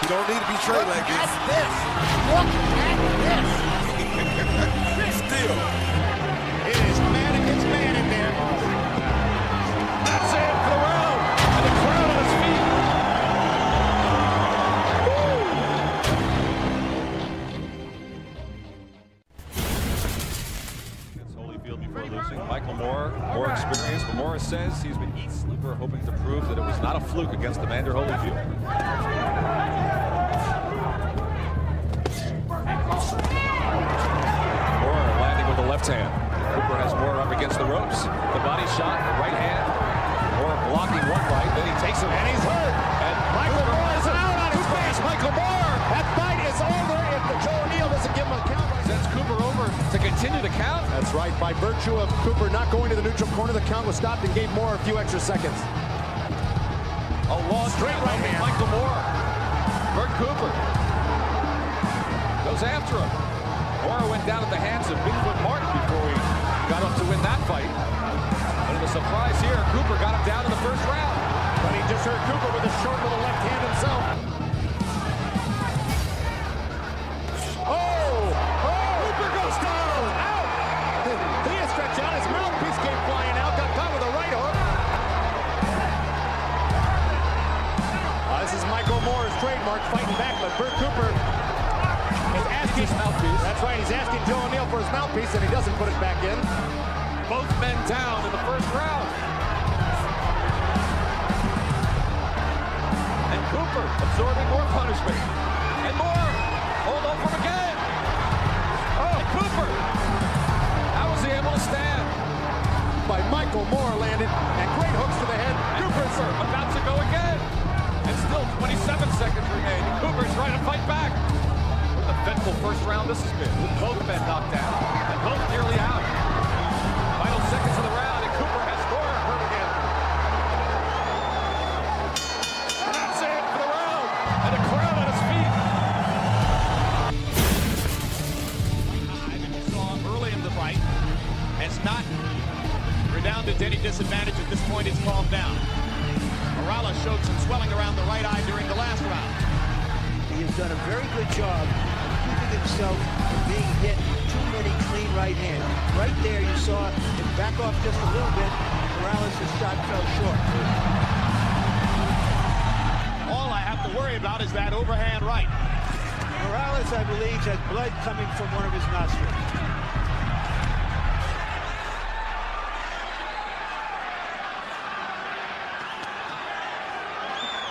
You don't need to be trained like this. Look at this. Still. It is man against man in there. That's it for the round. And the crowd on his feet. Against Holyfield before losing. Michael Moore, more experienced, but Morris says he's been eat sleeper, hoping to prove that it was not a fluke against Evander Holyfield. Moore landing with the left hand. Cooper has Moore up against the ropes. The body shot, right hand. Moore blocking one right, then he takes it, and he's hurt. And Michael Moore is out on his face. Michael Moore! That fight is over if Joe O'Neill doesn't give him a count. Sends Cooper over to continue the count. That's right. By virtue of Cooper not going to the neutral corner, the count was stopped and gave Moore a few extra seconds. A long straight right hand. Michael Moore. Bert Cooper goes after him. Moore went down at the hands of Bigfoot Martin before he got up to win that fight. But in a surprise here, Cooper got him down in the first round. But he just hurt Cooper with a short little left hand himself. Cooper goes down. Out! He had stretched out. His mouthpiece came flying out. Got caught with a right hook. This is Michael Moore's trademark, fighting back, but Bert Cooper is asking his mouthpiece. That's right. He's asking Joe O'Neill for his mouthpiece, and he doesn't put it back in. Both men down in the first round. And Cooper absorbing more punishment. And Moore hold on for him again. Oh, Cooper. How was he able to stand? By Michael Moore landed, and great hooks to the head. Cooper's about to go again. And still 27 seconds remain. Cooper's trying to fight back. What an eventful first round this has been. With both men knocked down and both nearly out. Final seconds of the round, and Cooper has Moore hurt again. And that's it for the round. And the crowd on his feet. And you saw early in the fight has not redounded to any disadvantage. At this point, it's calmed down. Morales showed some swelling around the right eye during the last round. He has done a very good job keeping himself from being hit too many clean right hands. Right there, you saw him back off just a little bit. Morales' shot fell short. All I have to worry about is that overhand right. Morales, I believe, has blood coming from one of his nostrils.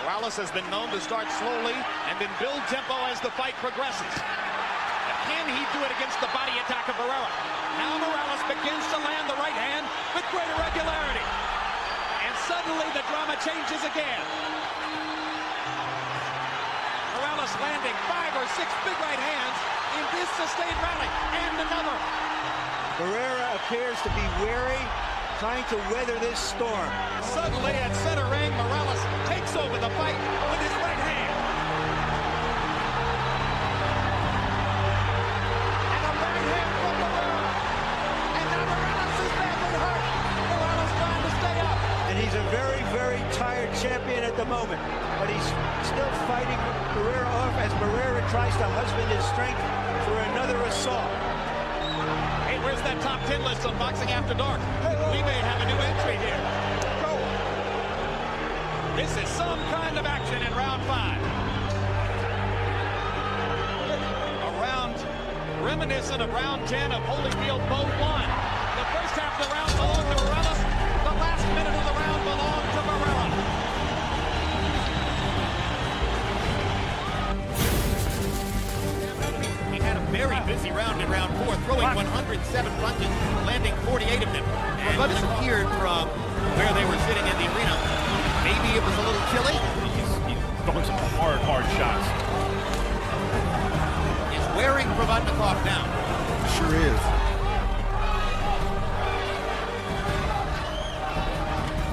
Morales has been known to start slowly and then build tempo as the fight progresses. But can he do it against the body attack of Barrera? Now Morales begins to land the right hand with greater regularity. And suddenly the drama changes again. Morales landing 5 or 6 big right hands in this sustained rally. And another. Barrera appears to be wary, trying to weather this storm. Suddenly at center ring, Morales takes over the fight with his right hand. And a right hand from Barrera. And now Morales is badly hurt. Morales trying to stay up. And he's a very, very tired champion at the moment. But he's still fighting Barrera off as Barrera tries to husband his strength for another assault. Hey, where's that top 10 list on Boxing After Dark? We may have a new entry here. Go. This is some kind of action in round 5. A round reminiscent of round 10 of Holyfield both won. The first half of the round belonged to Morales. The last minute of the round belonged to Barrera. He had a very busy round in round 4, throwing 107 punches, landing 48 of them. And disappeared from where they were sitting in the arena. Maybe it was a little chilly. He's throwing some hard shots. Is wearing Provodnikov now. Sure is.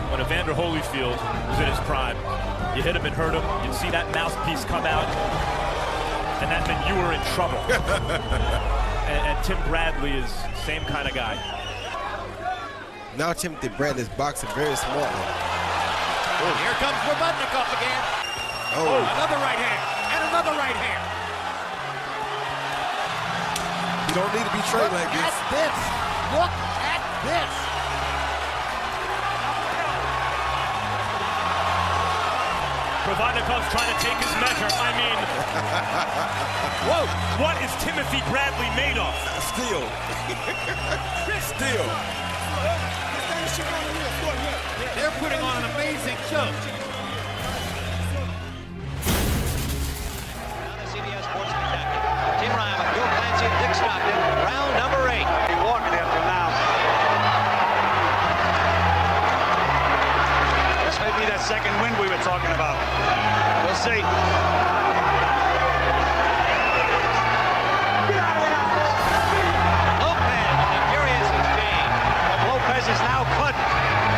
When Evander Holyfield was in his prime, you hit him and hurt him, you'd see that mouthpiece come out, and that meant you were in trouble. and Tim Bradley is the same kind of guy. Now Timothy Bradley is boxing very smartly. Here comes Provodnikov again. Oh. Another right hand. And You don't need to be trained like this. Look at this. Provodnikov's trying to take his measure. I mean, whoa, what is Timothy Bradley made of? Steel. Steel. They're putting on an amazing show. CBS Sports Spectacular. Tim Ryan, Bill Clancy, and Dick Stockton. Round number 8. He's walking after now. This may be that second wind we were talking about. We'll see. Lopez, a furious exchange. But Lopez is now cut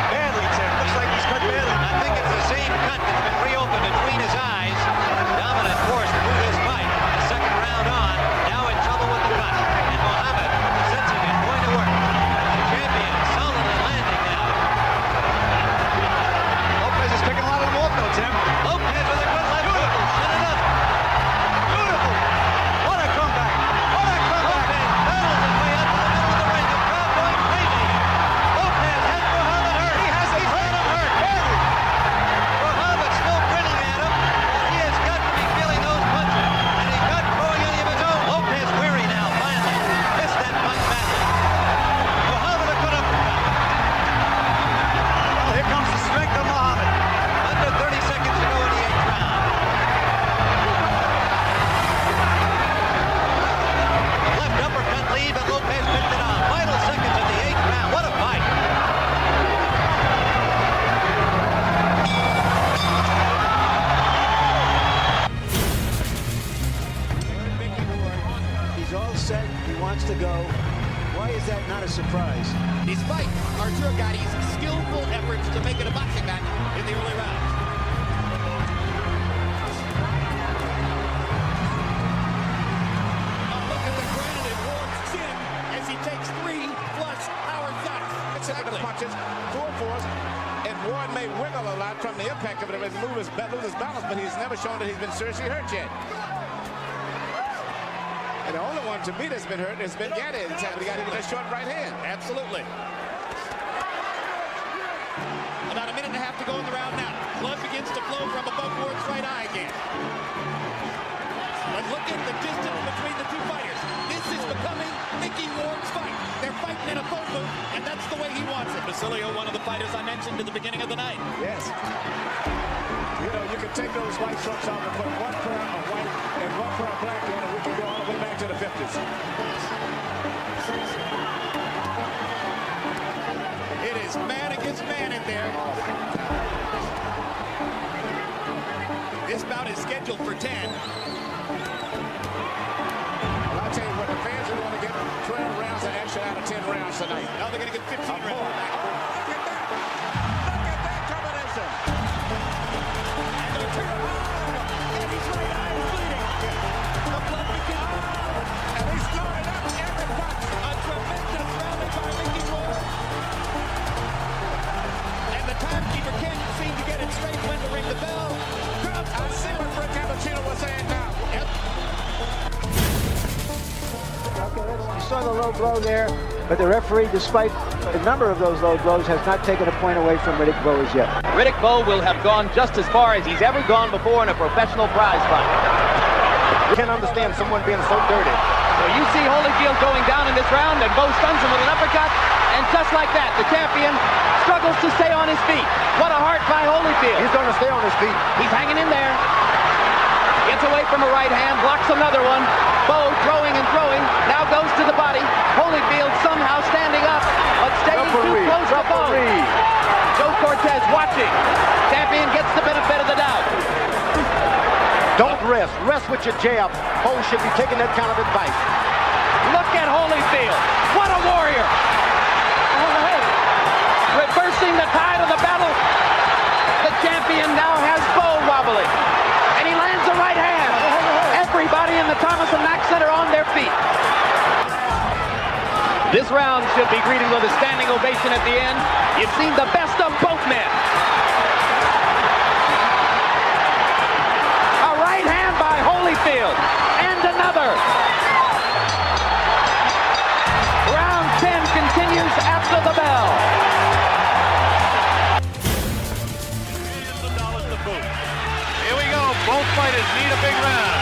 badly, Tim. Looks like he's cut badly. I think it's the same cut that's been reopened between his eyes. Dominant force through this fight. The second round on, now in trouble with the cut. And Muhammad sensing it, going to work. The champion solidly landing now. Lopez is picking a lot of them off, though, Tim. Lopez with a good left hook and another. Beautiful. What a comeback. What a comeback. Lopez battles his way up to the middle of the ring. The crowd going crazy. Lopez has Muhammad hurt. He has him hurt. Badly. Muhammad still grinning at him. He has got to be feeling those punches. And he's not throwing any of his own. Lopez weary now, finally. Missed that punch badly. Muhammad could have. Well, here comes the strength of Muhammad. Under 30 seconds to go in the 8th round. Left uppercut lead, but Lopez picked it on. Final seconds of the 8th round. What a fight. Mickey Ward, he's all set. He wants to go. Why is that not a surprise? Despite Arturo Gatti's skillful efforts to make it a boxing match in the early rounds. A look at the granite in Ward's chin as he takes 3 flush power shots. Second of punches, 4 force, and Ward may wiggle a lot from the impact of it and lose his balance, but he's never shown that he's been seriously hurt yet. And the only one to me that's been hurt has been Gatti. He got hit with a short right hand. Absolutely. About a minute and a half to go in the round now. Blood begins to flow from above Ward's right eye again. But look at the distance between the two fighters. This is becoming Mickey Ward's fight. They're fighting in a phone booth, and that's the way he wants it. Basilio, one of the fighters I mentioned at the beginning of the night. Yes. You know, you can take those white trunks off and put one pair of white and one pair of black in, and we can go all the way back to the 50s. It is man against man in there. This bout is scheduled for 10. Well, I'll tell you what, the fans are going to get 12 rounds of action out of 10 rounds tonight. Now they're going to get 15 rounds. Look at that! Look at that combination! And he's right eye is bleeding. The blood begins. And he's throwing up every punch. A tremendous rally by Mickey Ward. And the timekeeper can't seem to get it straight when to ring the bell. I see what Rick Cappuccino was saying now. Yep. You saw the low blow there, but the referee, despite a number of those low blows, has not taken a point away from Riddick Bowe as yet. Riddick Bowe will have gone just as far as he's ever gone before in a professional prize fight. We can't understand someone being so dirty. So you see Holyfield going down in this round, and Bowe stuns him with an uppercut, and just like that, the champion struggles to stay on his feet. What a heart by Holyfield. He's going to stay on his feet. He's hanging in there. Gets away from a right hand, blocks another one. Bowe throwing and throwing, now goes to the body. Holyfield somehow standing up, but staying too close to Bowe. Joe Cortez watching. Champion gets the benefit of the doubt. Don't rest. Rest with your jab. Bowe should be taking that kind of advice. Look at Holyfield. What a warrior. Reversing the tide of the battle. The champion now has Bowe wobbling. And he lands a right hand. Everybody in the Thomas and Mack Center on their feet. This round should be greeted with a standing ovation at the end. You've seen the best of both men. A right hand by Holyfield. And another. need a big round.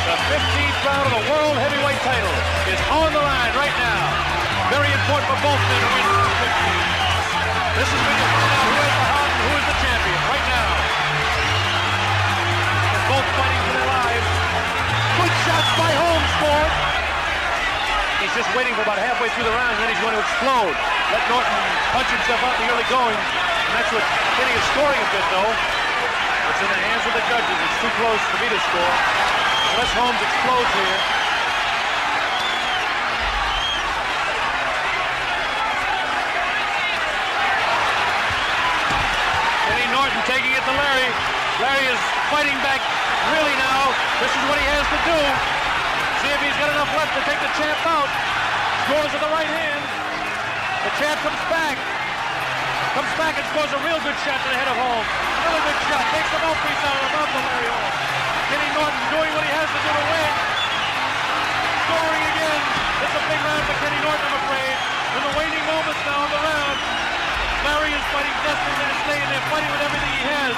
The 15th round of the World Heavyweight title is on the line right now. Very important for both men to win this 15. This is when you find out who has the heart and who is the champion right now. They're both fighting for their lives. Good shots by Holmes, Ford. He's just waiting for about halfway through the round, and then he's going to explode. Let Norton punch himself out in the early going. And that's what Kenny is scoring a bit, though. It's in the hands of the judges. It's too close for me to score. Unless Holmes explodes here. Kenny Norton taking it to Larry. Larry is fighting back really now. This is what he has to do. See if he's got enough left to take the champ out. Scores with the right hand. The champ comes back. Comes back and scores a real good shot to the head of Holmes. Another good shot. Takes the mouthpiece out of the mouth of Larry Holmes. Kenny Norton doing what he has to do to win. Scoring again. It's a big round for Kenny Norton, I'm afraid. In the waning moments now of the round, Larry is fighting desperately to stay in there, fighting with everything he has.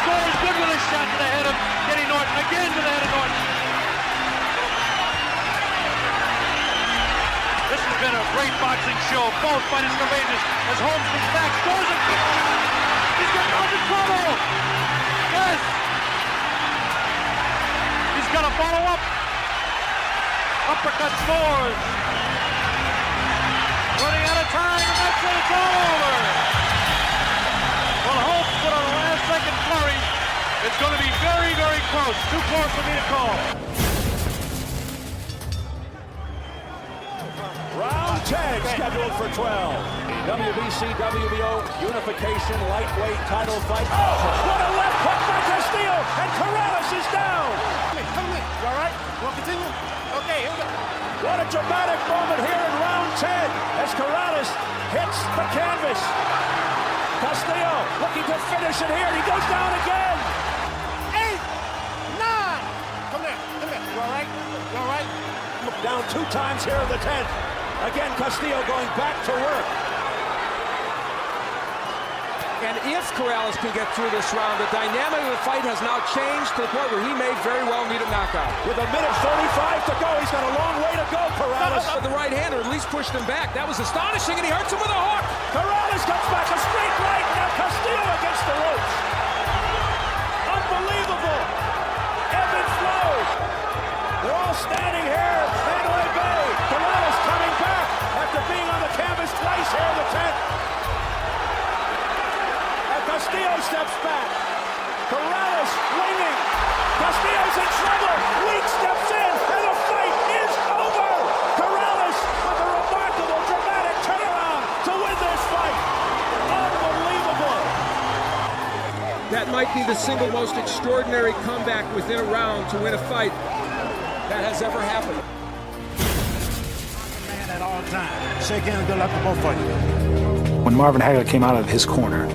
Scores good with a shot to the head of Kenny Norton. Again to the head of Norton. This has been a great boxing show. Both fighters courageous as Holmes comes back, scores a kick. He's getting out of trouble. Yes. He's got to follow up. Uppercut scores. Running out of time, and that's it. It's all over. Well, Holmes put on a last-second flurry. It's going to be very, very close. Too close for me to call. Round 10 scheduled for 12. WBC, WBO unification lightweight title fight. Oh, what a left hook by Castillo, and Corrales is down. Come in. You all right? You want to continue? Okay, here we go. What a dramatic moment here in round 10 as Corrales hits the canvas. Castillo looking to finish it here. He goes down again. 8, 9. Come there. You all right? You all right? Down 2 times here in the 10th. Again, Castillo going back to work. And if Corrales can get through this round, the dynamic of the fight has now changed to the point where he may very well need a knockout. With a minute 35 to go, he's got a long way to go, Corrales. With the right hand, or at least pushed him back. That was astonishing, and he hurts him with a hook. Corrales comes back, a straight right, now Castillo against the ropes. Unbelievable. Ebb and flow. They're all standing here at Mandalay Bay. Corrales coming back after being on the canvas twice here in the 10th. Castillo steps back. Corrales waiting. Castillo's in trouble. Leach steps in, and the fight is over. Corrales with a remarkable, dramatic turnaround to win this fight. Unbelievable. That might be the single most extraordinary comeback within a round to win a fight that has ever happened. Man at all times. Shake hands, good luck to both of you. When Marvin Hagler came out of his corner,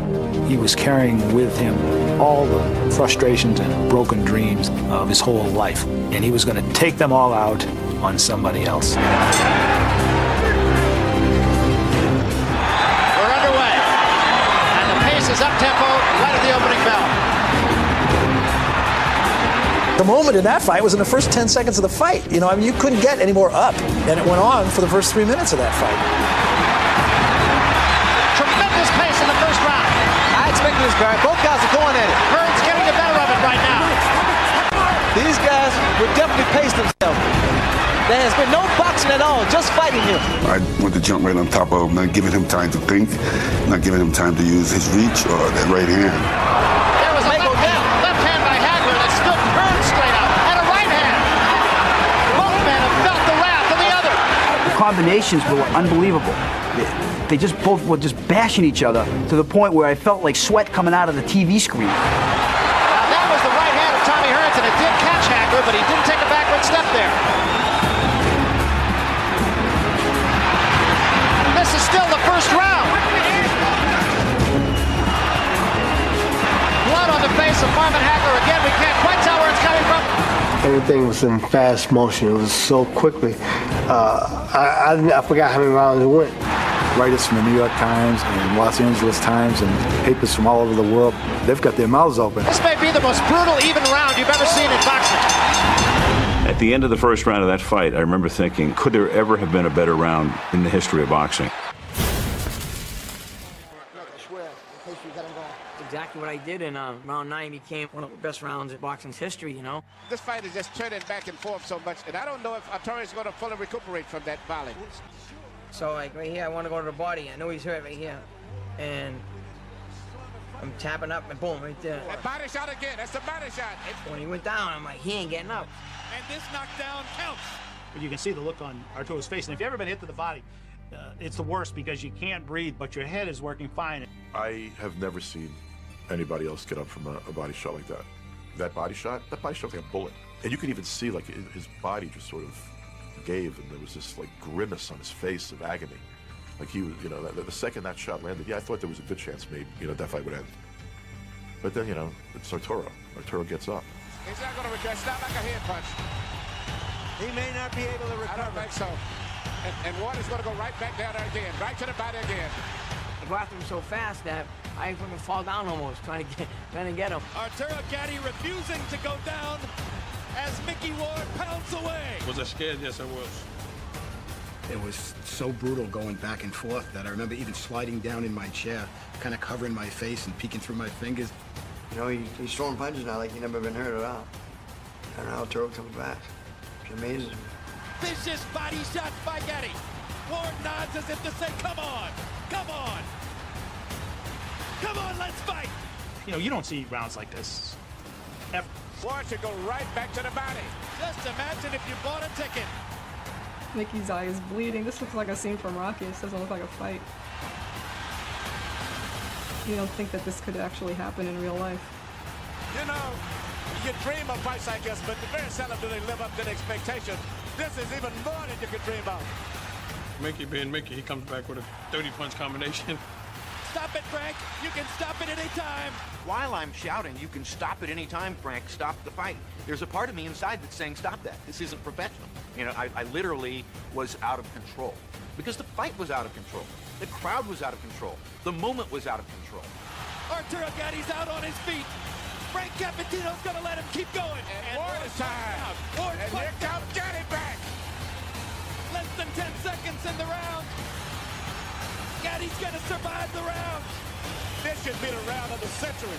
he was carrying with him all the frustrations and broken dreams of his whole life. And he was going to take them all out on somebody else. We're underway. And the pace is up-tempo right at the opening bell. The moment in that fight was in the first 10 seconds of the fight. You know, I mean, you couldn't get any more up. And it went on for the first 3 minutes of that fight. Tremendous pace in the first round. I expected this, Barry. Both guys are going at it. Hearns getting the better of it right now. These guys would definitely pace themselves. There has been no boxing at all, just fighting here. I want to jump right on top of him, not giving him time to think, not giving him time to use his reach or that right hand. There was a left hand by Hagler that stood Hearns straight out, and a right hand. Both men have felt the wrath of the other. The combinations were unbelievable. They just both were just bashing each other to the point where I felt like sweat coming out of the TV screen. Now that was the right hand of Tommy Hearns, and it did catch Hagler, but he didn't take a backward step there. This is still the first round. Blood on the face of Marvin Hagler again. We can't quite tell where it's coming from. Everything was in fast motion. It was so quickly. I forgot how many rounds it went. writers from the New York Times and Los Angeles Times and papers from all over the world, they've got their mouths open. This may be the most brutal, even round you've ever seen in boxing. At the end of the first round of that fight, I remember thinking, could there ever have been a better round in the history of boxing? Exactly what I did in round 9 became one of the best rounds in boxing's history, you know. This fight is just turning back and forth so much, and I don't know if Arturo is going to fully recuperate from that volley. So, like, right here, I want to go to the body. I know he's hurt right here. And I'm tapping up, and boom, right there. That body shot again. That's a body shot. When he went down, I'm like, he ain't getting up. And this knockdown counts. But you can see the look on Arturo's face. And if you've ever been hit to the body, it's the worst because you can't breathe, but your head is working fine. I have never seen anybody else get up from a body shot like that. That body shot was like a bullet. And you could even see like his body just sort of gave, and there was this like grimace on his face of agony. Like he was, you know, the second that shot landed, yeah, I thought there was a good chance maybe, you know, that fight would end. But then, you know, it's Arturo. Arturo gets up. He's not going to return. It's not like a head punch. He may not be able to recover. I don't think so. And Ward is going to go right back down there again, right to the body again. I go after him so fast that I fucking fall down almost, trying to get him. Arturo Gatti refusing to go down as Mickey Ward pounds away. Was I scared? Yes, I was. It was so brutal going back and forth that I remember even sliding down in my chair, kind of covering my face and peeking through my fingers. You know, he's throwing punches now like he's never been hurt at all. I don't know how Arturo comes back. It's amazing. Vicious body shot by Gatti. Ward nods as if to say, come on, come on. Come on, let's fight. You know, you don't see rounds like this ever. Ward should go right back to the body. Just imagine if you bought a ticket. Mickey's eye is bleeding. This looks like a scene from Rocky. This doesn't look like a fight. You don't think that this could actually happen in real life. You know, you dream of fights like this, but very seldom do they live up to the expectation. This is even more than you could dream of. Mickey being Mickey, he comes back with a 30-punch combination. Stop it, Frank. You can stop it any time. While I'm shouting, you can stop at any time, Frank. Stop the fight. There's a part of me inside that's saying, stop that. This isn't professional. You know, I literally was out of control because the fight was out of control. The crowd was out of control. The moment was out of control. Arturo Gatti's out on his feet. Frank Capitino's going to let him keep going. And Ward is time. And here comes Gatti back. Less than 10 seconds in the round. Gatti's going to survive the round. This should be the round of the century.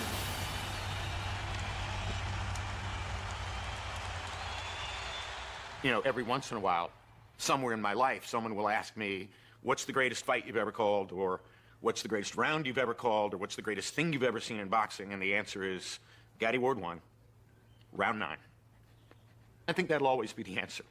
You know, every once in a while, somewhere in my life, someone will ask me, what's the greatest fight you've ever called? Or what's the greatest round you've ever called? Or what's the greatest thing you've ever seen in boxing? And the answer is Gatti Ward won, round 9. I think that'll always be the answer.